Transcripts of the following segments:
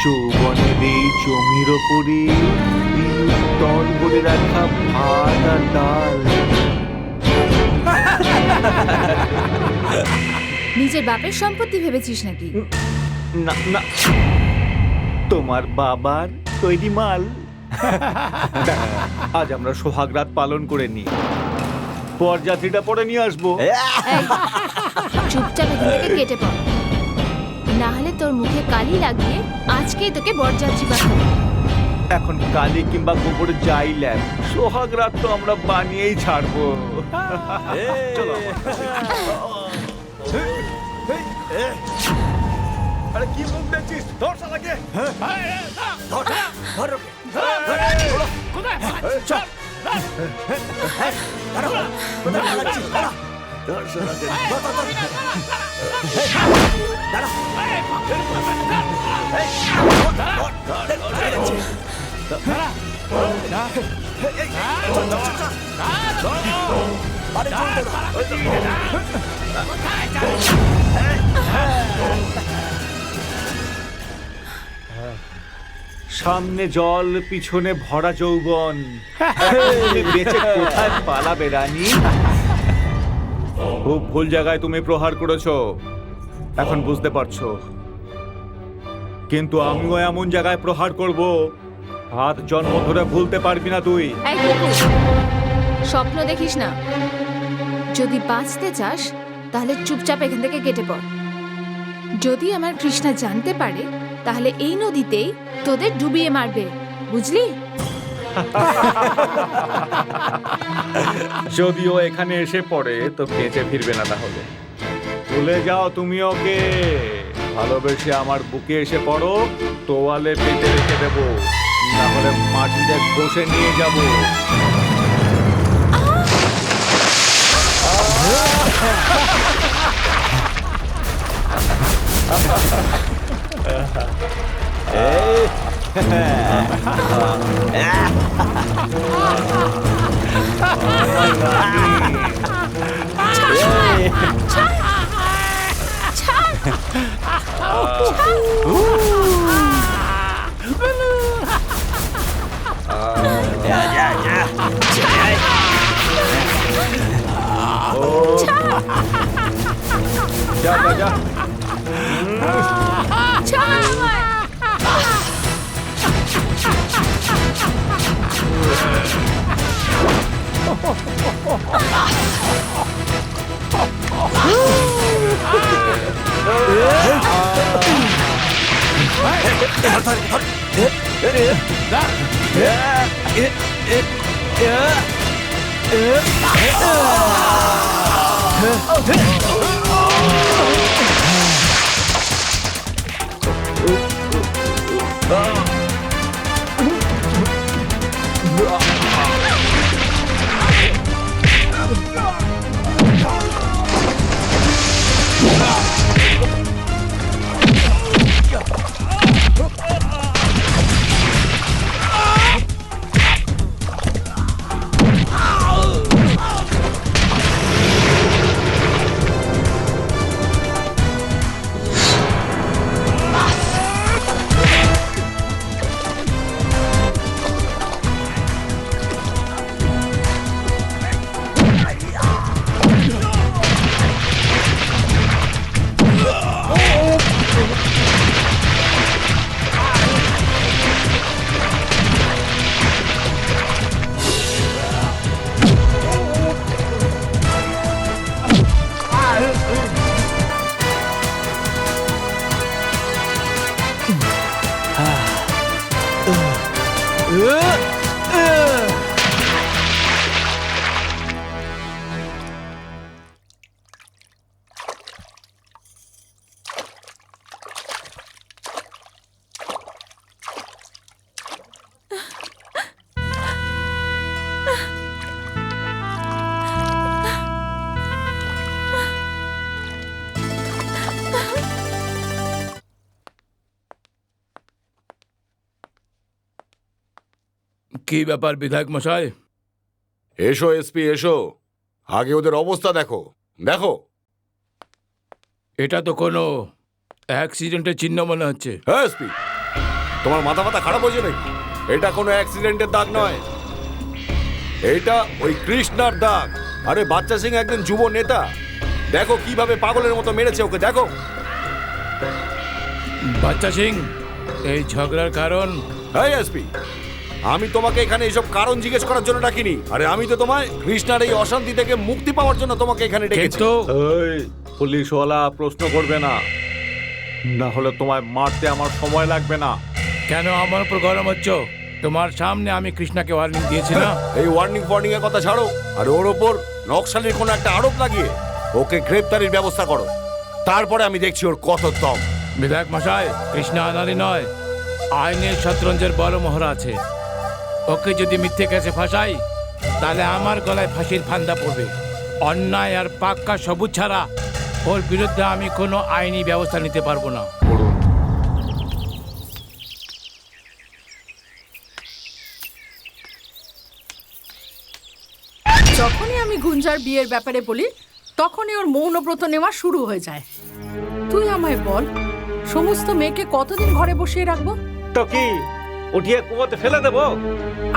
যৌবনের এই জমির ওপরে তল করে রাখা ভাত আর ডাল। নিজের বাপের সম্পত্তি ভেবেছিস নাকি? না না, তোমার বাবার তৈরি মাল। আজ আমরা সোহাগ রাত পালন করে নি, বরযাত্রীটা পরে নিয়ে আসবো। এই, চুপচাপ এখান থেকে কেটে পড়, না হলে তোর মুখে কালি লাগিয়ে আজকেই তোকে বরযাত্রী পাঠাবো। এখন কালি কিংবা গোবর যাই ল্যাব, সোহাগ রাত তো আমরা বানিয়েই ছাড়বো। চলো। আরে কি মুখ দেখছিস? ধর শালাকে। ধর ধর কোথায়? চল। দাঁড়া। কোথায় পালাচ্ছিস? দাঁড়া। ধর শালাকে। দাঁড়া। সামনে জল, পিছনে ভরা যৌবন, বেঁচে কোথায় পালাবে রানী? খুব ভুল জায়গায় তুমি প্রহার করেছো, এখন বুঝতে পারছো। কিন্তু আমিও এমন জায়গায় প্রহার করব, হাত জন্ম ধরে ভুলতে পারবি না তুই। এই কুকুর, স্বপ্ন দেখিস না। যদি বাঁচতে চাস তাহলে চুপচাপ এখান থেকে কেটে পড়। যদি আমার কৃষ্ণা জানতে পারে তাহলে এই নদীতেই তোদের ডুবিয়ে মারবে, বুঝলি? যদিও এখানে এসে পড়ে তো বেঁচে ফিরবে না। তাহলে ভুলে যাও তুমি ওকে। ভালোবেসে আমার বুকে এসে পড়ো, তোয়ালে পেতে রেখে দেবো, না হলে মাটিতে বসে নিয়ে যাব। যা যা যা। কি ব্যাপার বিধায়ক মশাই? এসো এসপি, এসো। আগে ওদের অবস্থা দেখো। দেখো, এটা তো কোনো অ্যাক্সিডেন্টের চিহ্ন মনে হচ্ছে। হ্যাঁ এসপি, তোমার মাথা মাথা খারাপ হয়েছে নাকি? এটা কোনো অ্যাক্সিডেন্টের দাগ নয়, এটা ওই কৃষ্ণার দাগ। আরে বাচ্চা সিং একজন যুব নেতা, দেখো কিভাবে পাগলের মতো মেরেছে ওকে, দেখো। বাচ্চা সিং, এই ঝগড়ার কারণ? এই এসপি, আমি তোমাকে এখানে এইসব কারণ জিজ্ঞেস করার জন্য ডাকিনি। আরে আমি তো তোমায় কৃষ্ণার এই অশান্তি থেকে মুক্তি পাওয়ার জন্য তোমাকে এখানে ডেকেছি। কিন্তু এই পুলিশওয়ালা প্রশ্ন করবে না, না হলে তোমায় মারতে আমার সময় লাগবে না। কেন আমার উপর গরম হচ্ছ? তোমার সামনে আমি কৃষ্ণাকে ওয়ার্নিং দিয়েছি না? এই ওয়ার্নিং এর কথা ছাড়ো, আর ওর ওপর নকশালির কোনো একটা আরোপ লাগিয়ে ওকে গ্রেপ্তারির ব্যবস্থা করো। তারপরে আমি দেখছি ওর কত দম। বিধায়ক মশাই, কৃষ্ণা আনারি নয়, আইনের শতরঞ্জের বড় মহড়া আছে। ওকে যদি মিথ্যে কেসে ফাঁসাই, তাহলে আমার গলায় ফাঁসির ফান্দা পড়বে। অন্যায় আর পাক্কা সবুজ ছাড়া ওর বিরুদ্ধে আমি কোনো আইনি ব্যবস্থা নিতে পারবো না। পড়ুন। যখনই আমি গুঞ্জার বিয়ের ব্যাপারে বলি, তখনই ওর মৌনব্রত নেওয়া শুরু হয়ে যায়। তুই আমায় বল, সমস্ত মেয়েকে কতদিন ঘরে বসিয়ে রাখবো? তো কি উঠিয়ে কুয়োতে ফেলে দেবো?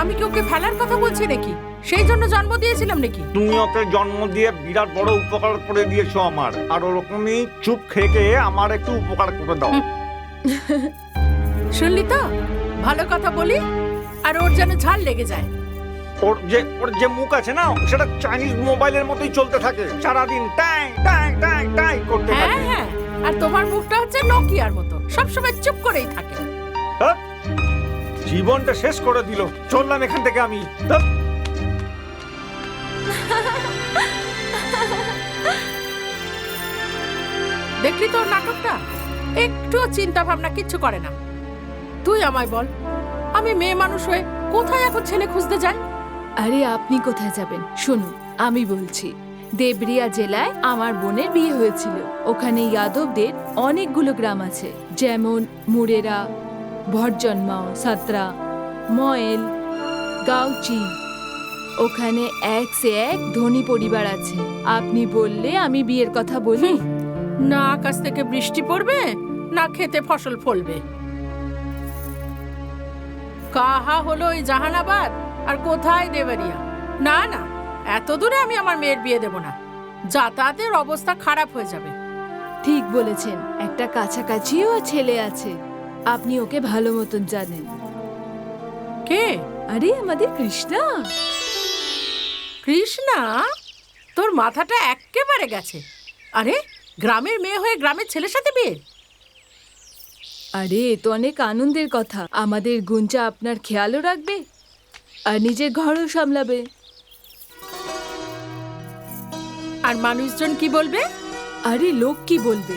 আমি কি ওকে ফেলার কথা বলছি নাকি? সেই জন্য জন্ম দিয়েছিলাম নাকি? তুমি ওকে জন্ম দিয়ে বিরাট বড় উপকার করে দিয়েছো আমার, আর ওরকমই চুপ খেয়ে আমার একটু উপকার করে দাও। শুনলি তো, ভালো কথা বলি আর ওর যেন ঝাল লেগে যায়। ওর যে মুখ আছে না, সেটা চাইনিজ মোবাইলের মতোই চলতে থাকে, সারাদিন টাই টাই টাই টাই করতে হ্যাঁ থাকে। হ্যাঁ, আর তোমার মুখটা হচ্ছে নকিয়ার মতো, সবসময় চুপ করেই থাকে। হ্যাঁ? জীবনটা শেষ করে দিল। চললাম এখান থেকে আমি। ধ্যাৎ। দেখলি তোর নাটকটা? একটুও চিন্তা ভাবনা কিচ্ছু করে না। তুই আমায় বল, আমি মেয়ে মানুষ হয়ে কোথায় এখন ছেলে খুঁজতে যাই? আরে আপনি কোথায় যাবেন? শুনুন, আমি বলছি, দেবরিয়া জেলায় আমার বোনের বিয়ে হয়েছিল। ওখানে যাদবদের অনেকগুলো গ্রাম আছে, যেমন মুরেরা, ভটজন্মাও, সাতরা, ময়েল, গাউচি। ওখানে এক সে এক ধনী পরিবার আছে। আপনি বললে আমি বিয়ের কথা বলি? না আকাশ থেকে বৃষ্টি পড়বে, না খেতে ফসল ফলবে। কাহা হলো ওই জাহানাবাদ, আর কোথায় দেবরিয়া? না না, এত দূরে আমি আমার মেয়ের বিয়ে দেব না। যাতায়াতের অবস্থা খারাপ হয়ে যাবে। ঠিক বলেছেন, একটা কাছাকাছিও ছেলে আছে, আপনি ওকে ভালো মতন জানেন। কে? আরে আমাদের কৃষ্ণা। কৃষ্ণা? তোর মাথাটা এক্কেবারে গেছে। আরে গ্রামের মেয়ে হয়ে গ্রামের ছেলের সাথে বিয়ে? আরে এ তো অনেক আনন্দের কথা। আমাদের গুঞ্জা আপনার খেয়ালও রাখবে আর নিজের ঘরও সামলাবে। আর মানুষজন কি বলবে? আরে লোক কি বলবে?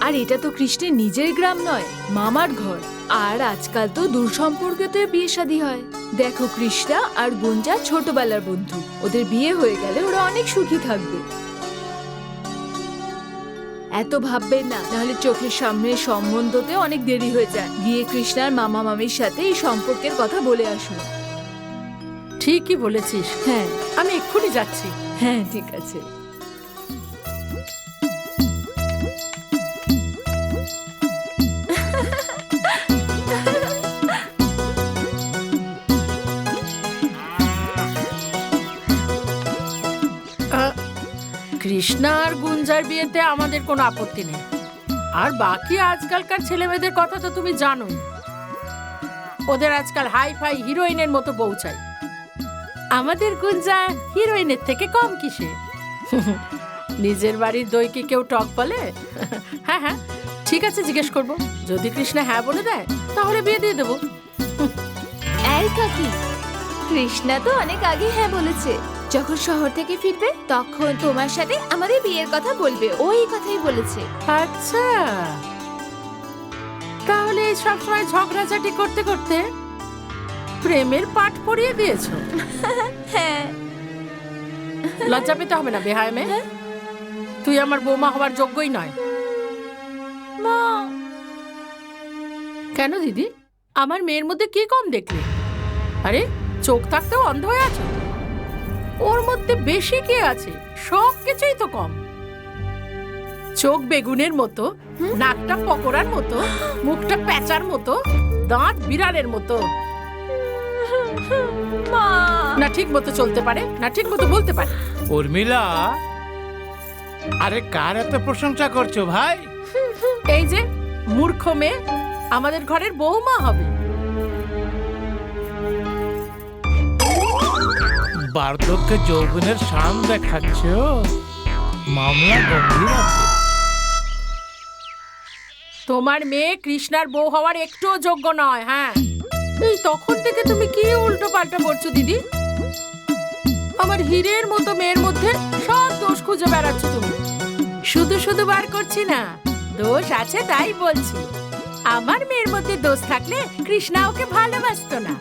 আর এটা তো কৃষ্ণের নিজের গ্রাম নয়, মামার ঘর। আর আজকাল তো দূর সম্পর্কেতে বিয়ে শাদী হয়। দেখো, কৃষ্ণা আর গুঞ্জা ছোটবেলার বন্ধু। ওদের বিয়ে হয়ে গেলে ওরা অনেক সুখী থাকবে। এত ভাববেন না, নাহলে চোখের সামনে সম্বন্ধতে অনেক দেরি হয়ে যায়। গিয়ে কৃষ্ণার মামা মামির সাথে এই সম্পর্কের কথা বলে আসুন। ঠিকই বলেছিস। হ্যাঁ আমি এক্ষুনি যাচ্ছি। হ্যাঁ, ঠিক আছে। কৃষ্ণা আর গুঞ্জার বিয়েতে আমাদের কোনো আপত্তি নেই। আর বাকি আজকালকার ছেলেমেয়েদের কথা তো তুমি জানো। ওদের আজকাল হাই ফাই হিরোইনের মতো বউ চাই। আমাদের গুঞ্জা হিরোইনের থেকে কম কিসে? নিজের বাড়ির দই কি কেউ টক বলে? হ্যাঁ হ্যাঁ, ঠিক আছে, জিজ্ঞেস করবো। যদি কৃষ্ণা হ্যাঁ বলে দেয়, তাহলে বিয়ে দিয়ে দেবো। এই কাকি, কৃষ্ণা তো অনেক আগে হ্যাঁ বলেছে। যখন শহর থেকে ফিরবে তখন তোমার সাথে আমাদের বিয়ের কথা বলবে। ওই কথাই বলেছে। আচ্ছা, তাহলে এই সবসময় ঝগড়াঝাটি করতে করতে প্রেমের পাঠ পড়িয়ে দিয়েছো। হ্যাঁ। লজ্জা পেতে হবে না বেহায় মেয়ে। তুই আমার বৌমা হওয়ার যোগ্যই নয়। মা, কেন দিদি, আমার মেয়ের মধ্যে কি কম দেখলে? আরে চোখ থাকতেও অন্ধ হয়ে আছো? ওর মধ্যে বেশি কি আছে? সব কিছুই তো কম। চোখ বেগুনের মতো, নাকটা পকোড়ার মতো, মুখটা প্যাঁচার মতো, দাঁত বিড়ালের মতো। না ঠিক মতো চলতে পারে, না ঠিক মতো বলতে পারে। উর্মিলা, আরে কার এত প্রশংসা করছো ভাই? এই যে মূর্খ মেয়ে আমাদের ঘরের বৌমা হবে। বার্ধক্যে যৌবনের শান দেখাচ্ছ, মামলা গম্ভীর আছে। তোমার মেয়ে কৃষ্ণার বউ হওয়ার একটুও যোগ্য নয়। হ্যাঁ, এই তখন থেকে তুমি কি উল্টো পাল্টা করছো দিদি? আমার হীরের মতো মেয়ের মধ্যে সব দোষ খুঁজে বেড়াচ্ছ তুমি। শুধু শুধু বার করছি না, দোষ আছে তাই বলছি। আমার মেয়ের মধ্যে দোষ থাকলে কৃষ্ণা ওকে ভালোবাসতো না।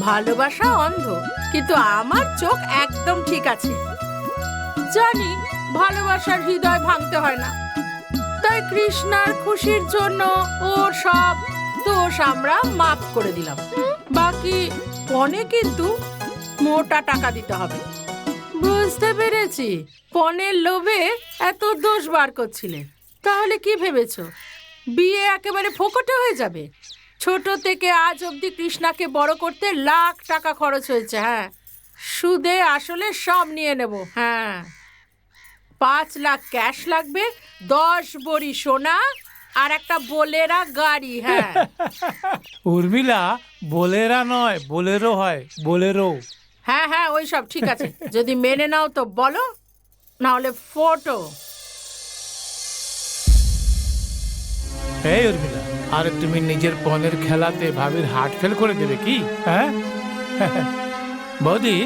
ভালোবাসা অন্ধ, কিন্তু আমার চোখ একদম ঠিক আছে। জানি ভালোবাসার হৃদয় ভাঙতে হয় না, তাই কৃষ্ণার খুশির জন্য ওর সব দোষ আমরা মাফ করে দিলাম। বাকি পনে কিন্তু মোটা টাকা দিতে হবে। বুঝতে পেরেছি, পনের লোভে এত দোষ বার করছিলে। তাহলে কি ভেবেছো বিয়ে একেবারে ফোকটে হয়ে যাবে? ছোট থেকে আজ অবধি কৃষ্ণাকে বড় করতে লাখ টাকা খরচ হয়েছে। হ্যাঁ, সুদে আসলে সব নিয়ে নেব। হ্যাঁ, 5 লাখ ক্যাশ লাগবে, 10 ভরি সোনা আর একটা বোলেরা গাড়ি। হ্যাঁ উর্মিলা, বোলেরা নয় বোলেরো হয়, বোলেরো। হ্যাঁ হ্যাঁ, ওই সব ঠিক আছে। যদি মেনে নাও তো বলো, না হলে ফটো। এই উর্মিলা, আরে তুমি নিজের পনের খেলাতে ভাবির হার্ট ফেল করে দেবে কি? হ্যাঁ বৌদি,